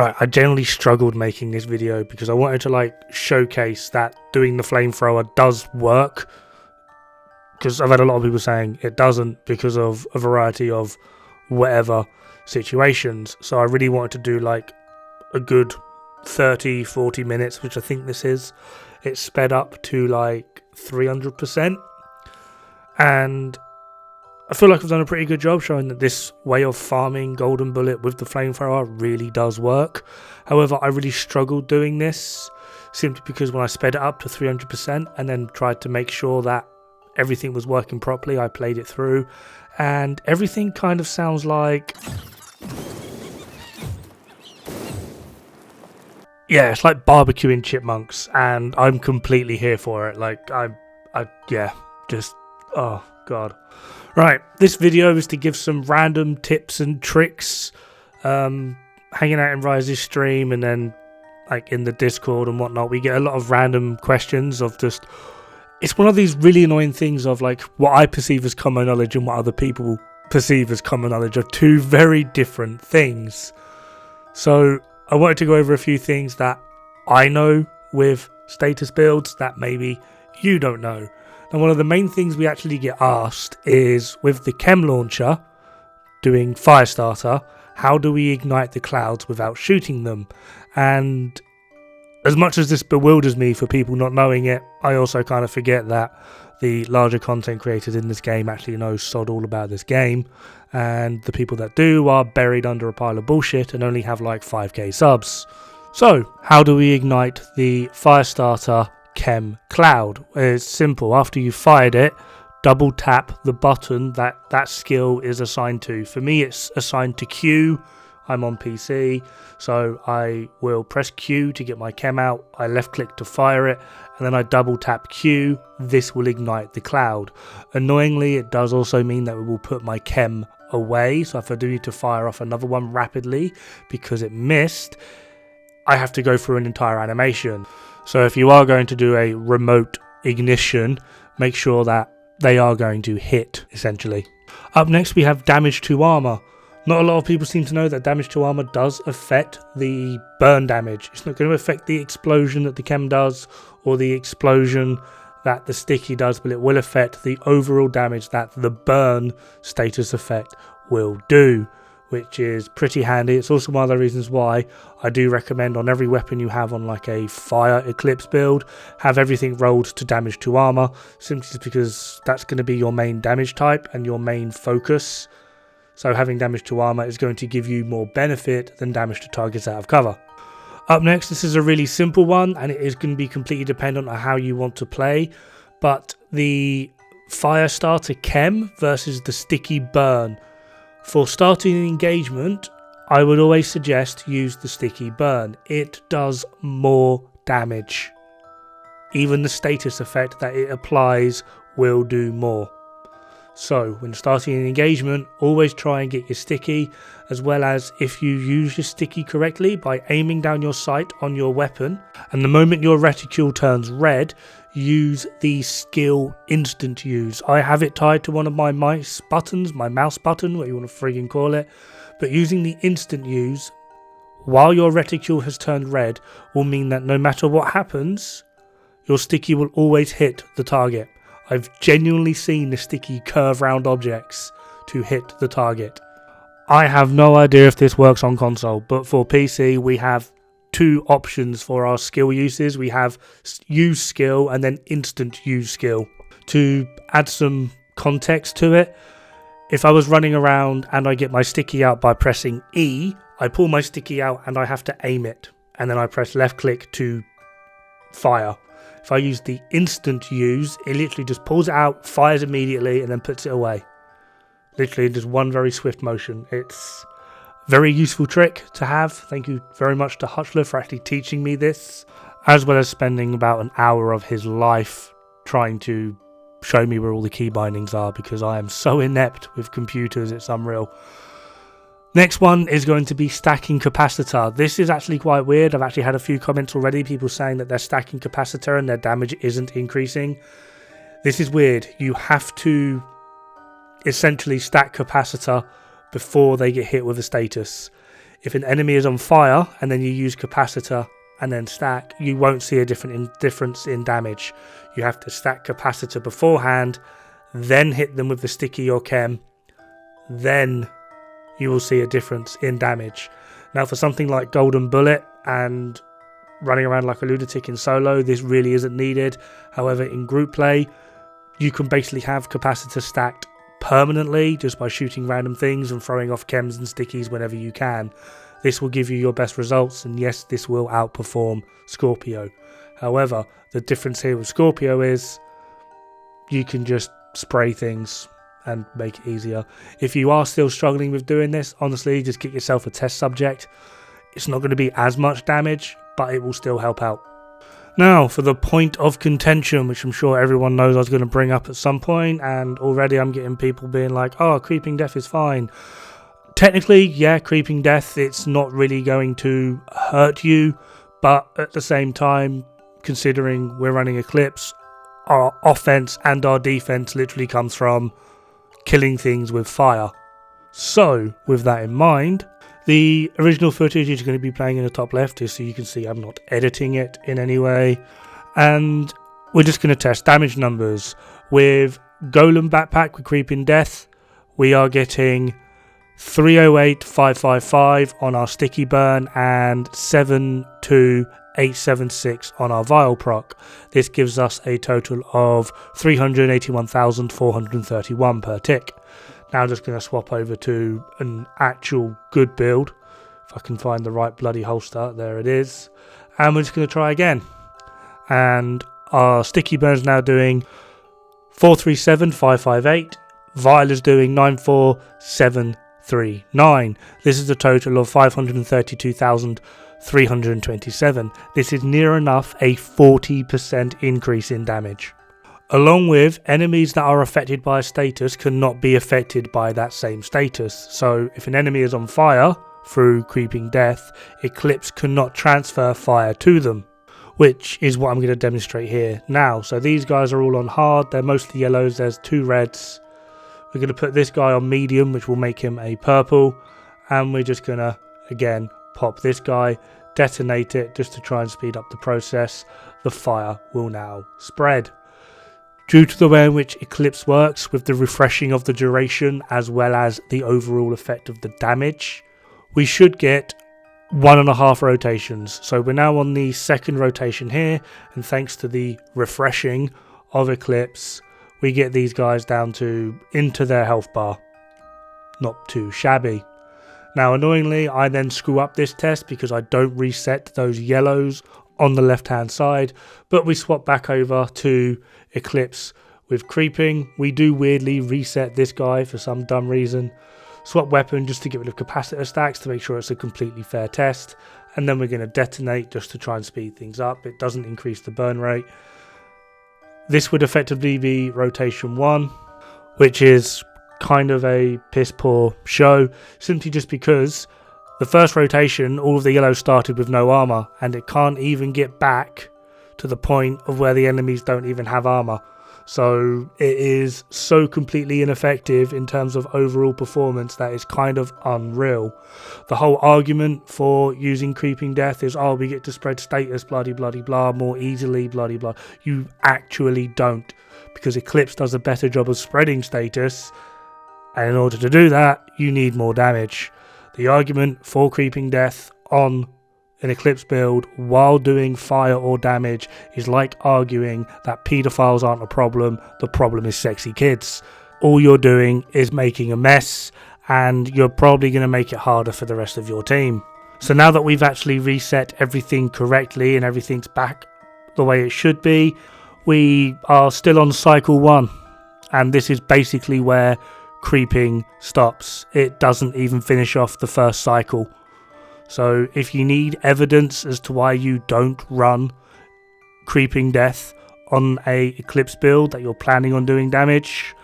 Right, I generally struggled making this video because I wanted to like showcase that doing the flamethrower does work, because I've had a lot of people saying it doesn't because of a variety of whatever situations. So I really wanted to do like a good 30-40 minutes, which I think this is. It's sped up to like 300%, and I feel like I've done a pretty good job showing that this way of farming Golden Bullet with the flamethrower really does work. However, I really struggled doing this simply because when I sped it up to 300% and then tried to make sure that everything was working properly, I played it through and everything kind of sounds like... yeah, it's like barbecuing chipmunks, and I'm completely here for it. Like, oh god. Right, this video is to give some random tips and tricks, hanging out in Rise's stream and then like in the Discord and whatnot. We get a lot of random questions of just, it's one of these really annoying things of like what I perceive as common knowledge and what other people perceive as common knowledge are two very different things. So I wanted to go over a few things that I know with status builds that maybe you don't know. And one of the main things we actually get asked is, with the chem launcher doing Firestarter, how do we ignite the clouds without shooting them? And as much as this bewilders me for people not knowing it, I also kind of forget that the larger content creators in this game actually know sod all about this game, and the people that do are buried under a pile of bullshit and only have like 5k subs. So, how do we ignite the Firestarter chem cloud? It's simple. After you've fired it, double tap the button that skill is assigned to. For me, it's assigned to Q. I'm on PC, so I will press Q to get my chem out. I left click to fire it, and then I double tap Q. This will ignite the cloud. Annoyingly, it does also mean that it will put my chem away, so if I do need to fire off another one rapidly because it missed, I have to go through an entire animation. So if you are going to do a remote ignition, make sure that they are going to hit, essentially. Up next we have damage to armor. Not a lot of people seem to know that damage to armor does affect the burn damage. It's not going to affect the explosion that the chem does or the explosion that the sticky does, but it will affect the overall damage that the burn status effect will do, which is pretty handy. It's also one of the reasons why I do recommend on every weapon you have on like a fire eclipse build, have everything rolled to damage to armor, simply just because that's going to be your main damage type and your main focus. So having damage to armor is going to give you more benefit than damage to targets out of cover. Up next, this is a really simple one, and it is going to be completely dependent on how you want to play, but the Firestarter chem versus the sticky burn. For starting an engagement, I would always suggest use the sticky burn. It does more damage. Even the status effect that it applies will do more. So when starting an engagement, always try and get your sticky, as well as if you use your sticky correctly by aiming down your sight on your weapon, and the moment your reticule turns red, use the skill instant use. I have it tied to one of my mouse buttons, what you want to friggin' call it, but using the instant use while your reticule has turned red will mean that no matter what happens, your sticky will always hit the target. I've genuinely seen the sticky curve round objects to hit the target. I have no idea if this works on console, but for PC we have two options for our skill uses. We have use skill and then instant use skill. To add some context to it, if I was running around and I get my sticky out by pressing E, I pull my sticky out and I have to aim it, and then I press left click to fire. If I use the instant use, it literally just pulls it out, fires immediately, and then puts it away. Literally just one very swift motion. It's a very useful trick to have. Thank you very much to Hutchler for actually teaching me this, as well as spending about an hour of his life trying to show me where all the key bindings are, because I am so inept with computers, it's unreal. Next one is going to be stacking capacitor. This is actually quite weird. I've actually had a few comments already, people saying that they're stacking capacitor and their damage isn't increasing. This is weird. You have to essentially stack capacitor before they get hit with a status. If an enemy is on fire and then you use capacitor and then stack, you won't see a difference in damage. You have to stack capacitor beforehand, then hit them with the sticky or chem, then you will see a difference in damage. Now for something like Golden Bullet and running around like a lunatic in solo, this really isn't needed. However, in group play, you can basically have capacitor stacked permanently just by shooting random things and throwing off chems and stickies whenever you can. This will give you your best results, and yes, this will outperform Scorpio. However, the difference here with Scorpio is you can just spray things and make it easier. If you are still struggling with doing this, honestly, just get yourself a test subject. It's not going to be as much damage, but it will still help out. Now, for the point of contention, which I'm sure everyone knows I was going to bring up at some point, and already I'm getting people being like, oh, Creeping Death is fine. Technically, yeah, Creeping Death, it's not really going to hurt you, but at the same time, considering we're running Eclipse, our offense and our defense literally comes from killing things with fire. So, with that in mind, the original footage is going to be playing in the top left, just so you can see I'm not editing it in any way. And we're just going to test damage numbers. With Golem Backpack with Creeping Death, we are getting 308,555 on our sticky burn and 72876 on our vial proc. This gives us a total of 381,431 per tick. Now I'm just going to swap over to an actual good build. If I can find the right bloody holster. There it is. And we're just going to try again. And our sticky burn is now doing 437,558. Vial is doing 94739. This is a total of 532,327. This is near enough a 40% increase in damage. Along with, enemies that are affected by a status cannot be affected by that same status. So if an enemy is on fire through Creeping Death, Eclipse cannot transfer fire to them, which is what I'm going to demonstrate here now. So these guys are all on hard, they're mostly yellows, there's 2 reds. We're going to put this guy on medium, which will make him a purple, and we're just going to, again, pop this guy, detonate it just to try and speed up the process. The fire will now spread. Due to the way in which Eclipse works with the refreshing of the duration as well as the overall effect of the damage, we should get 1.5 rotations. So we're now on the second rotation here, and thanks to the refreshing of Eclipse, we get these guys down to into their health bar. Not too shabby. Now annoyingly, I then screw up this test because I don't reset those yellows on the left hand side, but we swap back over to Eclipse with Creeping. We do weirdly reset this guy for some dumb reason. Swap weapon just to get rid of capacitor stacks to make sure it's a completely fair test, and then we're going to detonate just to try and speed things up. It doesn't increase the burn rate. This would effectively be rotation 1, which is kind of a piss poor show, simply just because the first rotation, all of the yellows started with no armor, and it can't even get back to the point of where the enemies don't even have armor. So it is so completely ineffective in terms of overall performance that is kind of unreal. The whole argument for using Creeping Death is, oh, we get to spread status, bloody bloody blah, more easily, bloody blah. You actually don't, because Eclipse does a better job of spreading status, and in order to do that, you need more damage. The argument for Creeping Death on an Eclipse build while doing fire or damage is like arguing that pedophiles aren't a problem, the problem is sexy kids. All you're doing is making a mess, and you're probably going to make it harder for the rest of your team. So now that we've actually reset everything correctly and everything's back the way it should be, we are still on cycle 1, and this is basically where Creeping stops. It doesn't even finish off the first cycle. So if you need evidence as to why you don't run Creeping Death on a Eclipse build that you're planning on doing damage,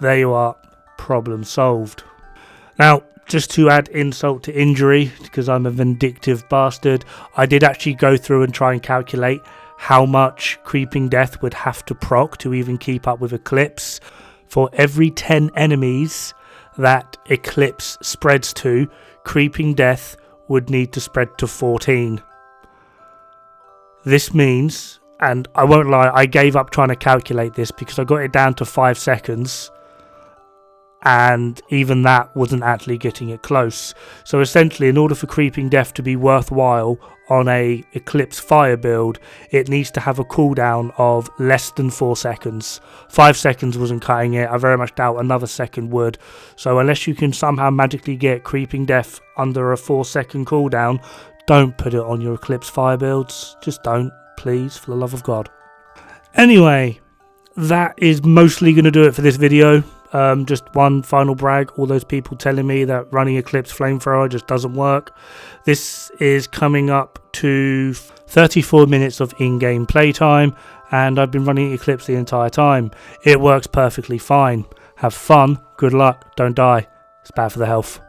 there you are, problem solved. Now, just to add insult to injury, because I'm a vindictive bastard, I did actually go through and try and calculate how much Creeping Death would have to proc to even keep up with Eclipse. For every 10 enemies that Eclipse spreads to, Creeping Death would need to spread to 14. This means, and I won't lie, I gave up trying to calculate this because I got it down to 5 seconds, and even that wasn't actually getting it close. So essentially, in order for Creeping Death to be worthwhile on a Eclipse Fire build, it needs to have a cooldown of less than 4 seconds. 5 seconds wasn't cutting it. I very much doubt another second would. So unless you can somehow magically get Creeping Death under a 4-second cooldown, don't put it on your Eclipse Fire builds. Just don't, please, for the love of God. Anyway, that is mostly going to do it for this video. Just one final brag, all those people telling me that running Eclipse Flamethrower just doesn't work. This is coming up to 34 minutes of in-game playtime, and I've been running Eclipse the entire time. It works perfectly fine. Have fun, good luck, don't die. It's bad for the health.